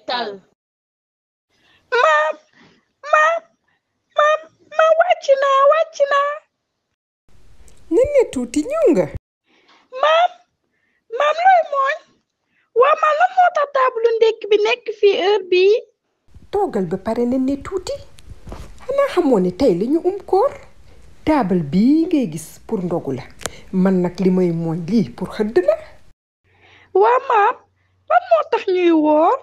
tal maam maam maam wàcc naa Néné Tuuti ñëw nga maam looy mooñ waa maam lan moo tax taabalu ndekki bi nekk fii heure bii toogal ba pare Néné Tuuti xanaa xamoo ne tey lañu koor taabal bii ngay gis pour ndogu la man nag li may mooñ lii pour xëdd la waa maam lan moo tax ñuy woor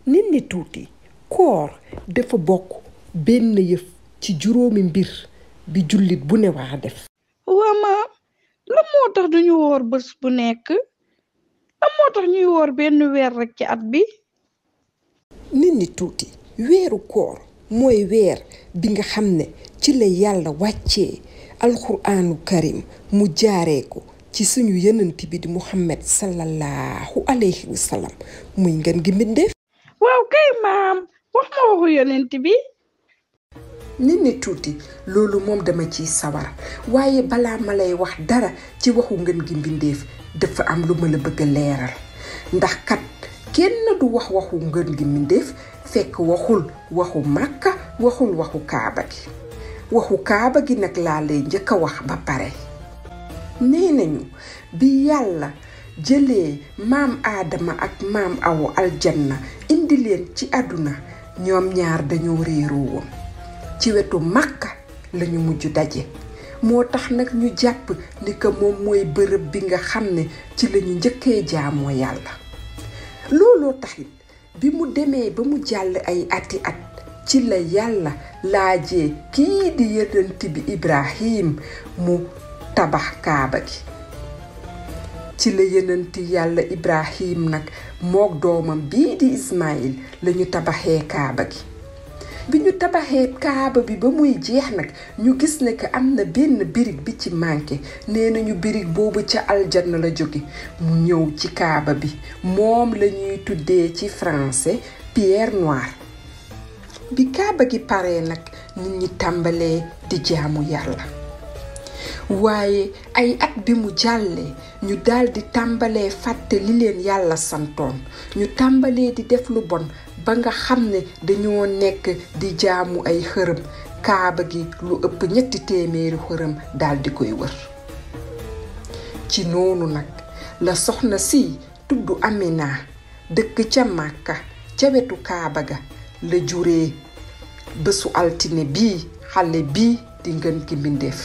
Néné Tuuti koor dafa bokk benn yëf ci juróomi mbir bi jullit bu ne waa def waa maam lan moo tax duñu woor bés bu nekk lan moo tax ñuy woor benn weer rekk ci at bi Néné Tuuti weeru koor mooy weer bi nga xam ne ci la yàlla wàccee alxuraanu karim mu jaaree ko ci suñu yonent bi di Muhammad sallallahu alayhi wa sallam muy ngeen gi mbindeef waaw kay maam wax ma waxu yonent bi Néné Tuuti loolu moom dama ciy sawar waaye balaa ma lay wax dara ci waxu ngeen gi mbindeef dafa am lu ma la bëgg a leeral ndax kat kenn du wax waxu ngeen gi mbindeef fekk waxul waxu Màkka waxul waxu Kaaba gi nag laa lay njëkk a wax ba pare nee nañu bi yàlla jëlee maam Aadama ak maam Awa aljanna indi leen ci àdduna ñoom ñaar dañoo réeroo woon ci wetu Màkka lañu mujj daje moo tax nag ñu jàpp ni que moom mooy bërëb bi nga xam ne ci lañu njëkkee jaamoo yàlla looloo taxit bi mu demee ba mu jàll ay ati at ci la yàlla laajee kii di yonent bi Ibrahim mu tabax kaaba gi ci la yonent yàlla Ibrahim nag mook doomam bii di Ismaïl lañu tabaxee kaaba gi bi ñu tabaxee kaaba bi ba muy jeex nag ñu gis ne que am na benn birig bi ci manqué nee nañu birig boobu ca aljanna la jóge mu ñëw ci kaaba bi moom la ñuy tuddee ci français pierre noire bi kaaba gi paree nag nit ñi tàmbalee di jaamu yàlla waaye ay at bi mu jàllee ñu daldi tàmbalee fàtte li leen yàlla santoon ñu tàmbalee di def lu bon ba nga xam ne dañoo nekk di jaamu ay xërëm kaaba gi lu ëpp 300 xërëm daldi koy wër ci noonu nag la soxna si tudd Amina dëkk ca Màkka ca wetu kaaba ga la juree bésu altine bii xale bii di ngën gi mbindeef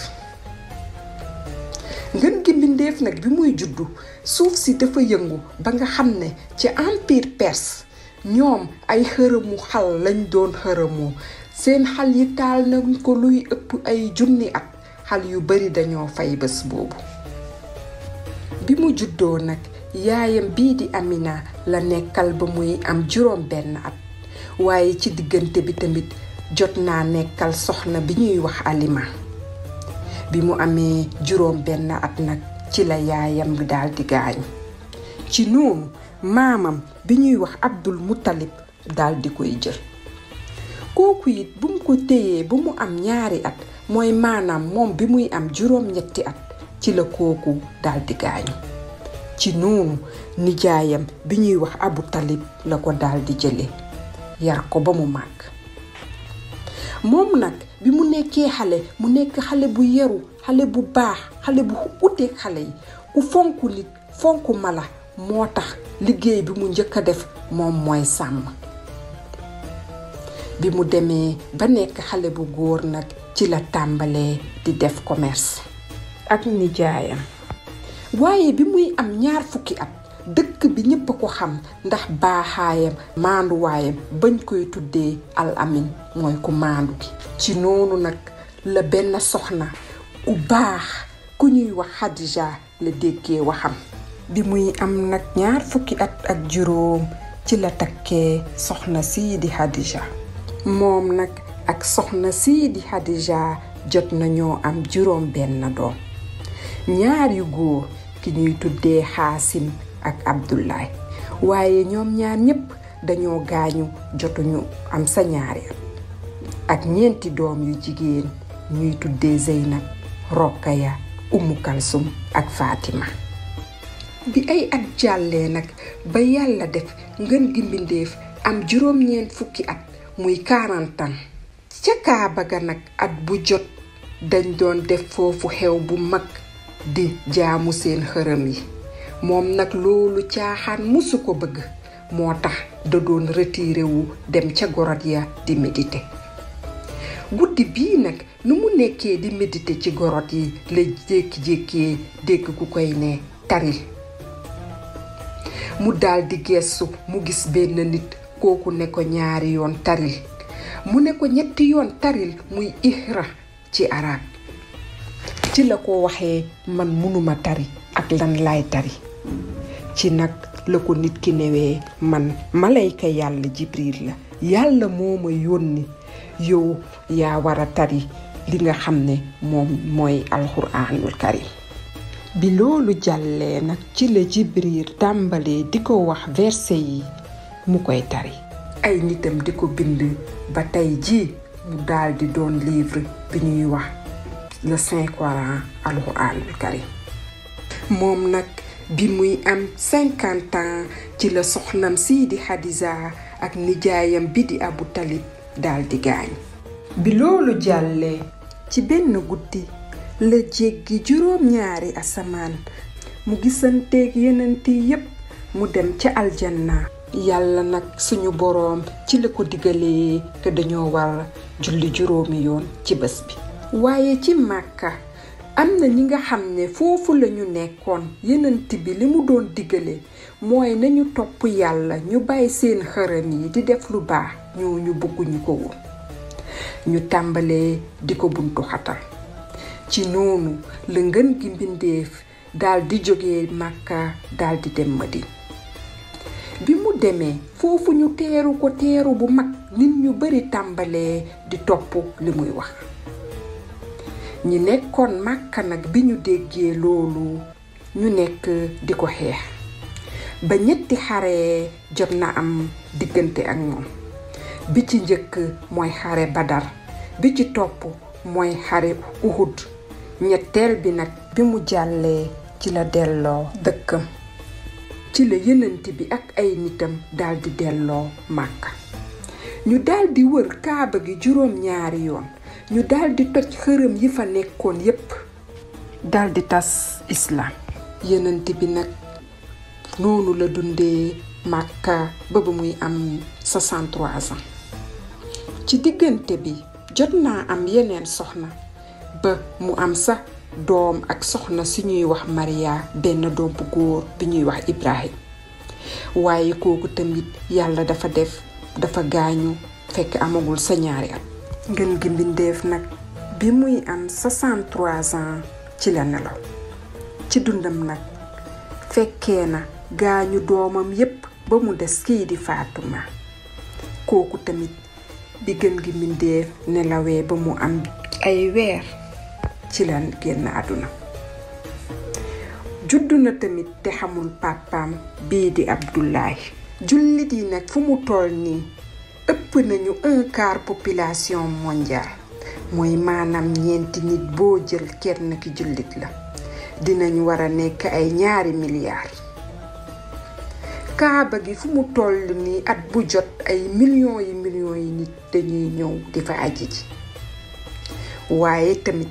ngën gi mbindeef nag bi muy juddu suuf si dafa yëngu ba nga xam ne ci empire perse ñoom ay xërëmu xal lañ doon xërëmoo seen xal yi taal nañ ko luy ëpp ay junni at xal yu bari dañoo fay bés boobu bi mu juddoo nag yaayam bii di Amina la nekkal ba muy am 6 at waaye ci diggante bi tamit jot naa nekkal soxna bi ñuy wax Alima bi mu amee 6 at nag ci la yaayam bi daldi gaañu ci noonu maamam bi ñuy wax Abdul Muttalib daldi koy jël kooku it bu mu ko téyee bu mu am 2 at mooy maanaam moom bi muy am 7 at ci la kooku daldi gaañu ci noonu nijaayam bi ñuy wax Abu Talib la ko daldi jële yar ko ba mu màgg moom nag bi mu nekkee xale mu nekk xale bu yaru xale bu baax xale bu uteeg xale yi ku fonk nit fonk mala moo tax liggéey bi mu njëkk a def moom mooy sàmm bi mu demee ba nekk xale bu góor nag ci la tàmbalee di def commerce ak nijaayam waaye bi muy am 20 at dëkk bi ñépp a ko xam ndax baaxaayam maanduwaayam bañ koy tuddee al amin mooy ku maandu gi ci noonu nag la benn soxna ku baax ku ñuy wax Xadija la déggee waxam bi muy am nag 20 at ak juróom ci la takkee soxna sii di Xadija moom nag ak soxna sii di Xadija jot nañoo am 6 doom 2 yu góor ki ñuy tuddee Xaasim ak Abdullahi waaye ñoom ñaar ñépp dañoo gaañu jotuñu am sa 2 at ak 4 doom yu jigéen ñuy tuddee Zeynab Rokhaya Umu Kalsum ak Fatima bi ay at jàllee nag ba yàlla def ngën gi mbindeef am juróom-ñeent fukki at muy 40 ans. ca Kaaba ga nag at bu jot dañ doon def foofu xew bu mag di jaamu seen xërëm yi. moom nag loolu caaxaan musu ko bëgg moo tax da doon retiré wu dem ca gorot ya di méditer. guddi bii nag nu mu nekkee di méditer ci gorot yi la jékki-jékkee dégg ku koy ne taril. mu daldi geesu mu gis benn nit kooku ne ko ñaari yoon taril. mu ne ko ñetti yoon taril muy ihra ci arab. ci la ko waxee man munuma tari ak lan laay tari. ci nag la ko nit ki newee man malayka yàlla Jibril la yàlla moo ma yónni yow yaa war a tari li nga xam ne moom mooy alxuraanul karim. bi loolu jàllee nag ci la Jibril tàmbalee di ko wax verset yi mu koy tari. ay nitam di ko bind ba tey jii mu daldi doon livre bi ñuy wax le Saint Coran alxuraanul karim. moom nag bi muy am 50 ans ci la soxnam sii di Xadija ak nijaayam bi di Abu Talib daldi gaañ. bi loolu jàllee ci benn guddi la jéggi juróom-ñaari asamaan mu gisanteeg yenent yépp mu dem ca aljanna. yàlla nag suñu boroom ci la ko digalee que dañoo war julli juróomi yoon ci bés bi. waaye ci Màkka am na ñi nga xam ne foofu lañu nekkoon yenent bi li mu doon digale mooy nañu topp yàlla ñu bàyyi seen xërëm yi di def lu baax ñu bëgguñu ko woon. ñu tàmbalee di ko buntu xatal. ci noonu la ngën gi mbindeef daldi jóge Màkka daldi dem Madina. bi mu demee foofu ñu teeru ko teeru bu mag nit ñu bari tàmbalee di topp li muy wax. ñi nekkoon Màkka nag bi ñu déggee loolu ñu nekk di ko xeex ba ñetti xare jot na am diggante ak moom. bi ci njëkk mooy xare Badar bi ci topp mooy xare Uhud ñetteel bi nag bi mu jàllee ci la delloo dëkkam. ci la yenent bi ak ay nitam daldi delloo Màkka. ñu daldi wër Kaaba gi juróom-ñaari yoon. ñu daldi toj xërëm yi fa nekkoon yépp daldi tas islam. yenent bi nag noonu la dundee Màkka ba muy am 63 ans. ci diggante bi jot naa am yeneen soxna ba mu am sax doom ak soxna su ñuy wax Maria benn doom bu góor bi ñuy wax Ibrahim. waaye kooku tamit yàlla dafa gaañu fekk amagul sa ñaari at. ngën gi mbindeef nag bi muy am 63 ans ci la nelaw. ci dundam nag fekkee na gaañu doomam yépp ba mu des kii di Faatuma. kooku tamit bi gën gi mbindeef nelawee ba mu am ay weer ci la génn àdduna. juddu na tamit te xamul pàppaam bii di Abdullahi. jullit yi nag fu mu toll nii ëpp nañu 1/4 population mondiale mooy maanaam 4 nit boo jël kenn ki jullit la. dinañu war a nekk ay 2 milliards. Kaaba gi fu mu toll nii at bu jot ay millions yi nit dañuy ñëw di fa aji ji. waaye tamit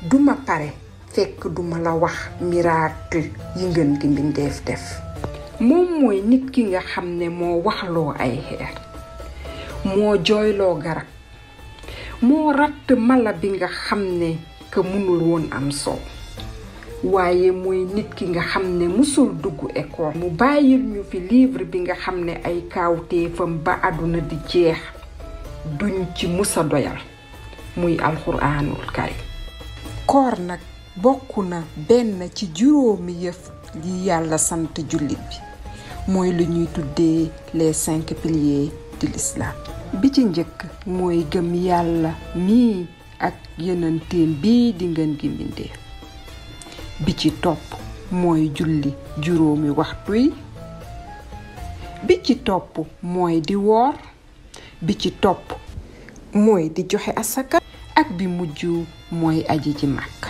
duma pare fekk duma la wax miracle yi ngën gi mbindeef def. moom mooy nit ki nga xam ne moo waxloo ay xeer, moo jooyloo garab, moo ratt mala bi nga xam ne que mënul woon am soow. waaye mooy nit ki nga xam ne musul dugg école. mu bàyyil ñu fi livre bi nga xam ne ay kaawteefam ba àdduna di jeex duñ ci musa doyal, muy alxuraanul karim. koor nag bokk na benn ci juróomi yëf li yàlla sant jullit bi, mooy lu ñuy tuddee les 5 piliers de l'islam. bi ci njëkk mooy gëm yàlla mii ak yonenteem bii di ngeen gi mbindeef. bi ci topp mooy julli juróomi waxtu yi. bi ci topp mooy di woor. bi ci topp mooy di joxe asaka. ak bi mujj mooy aji ci Màkka.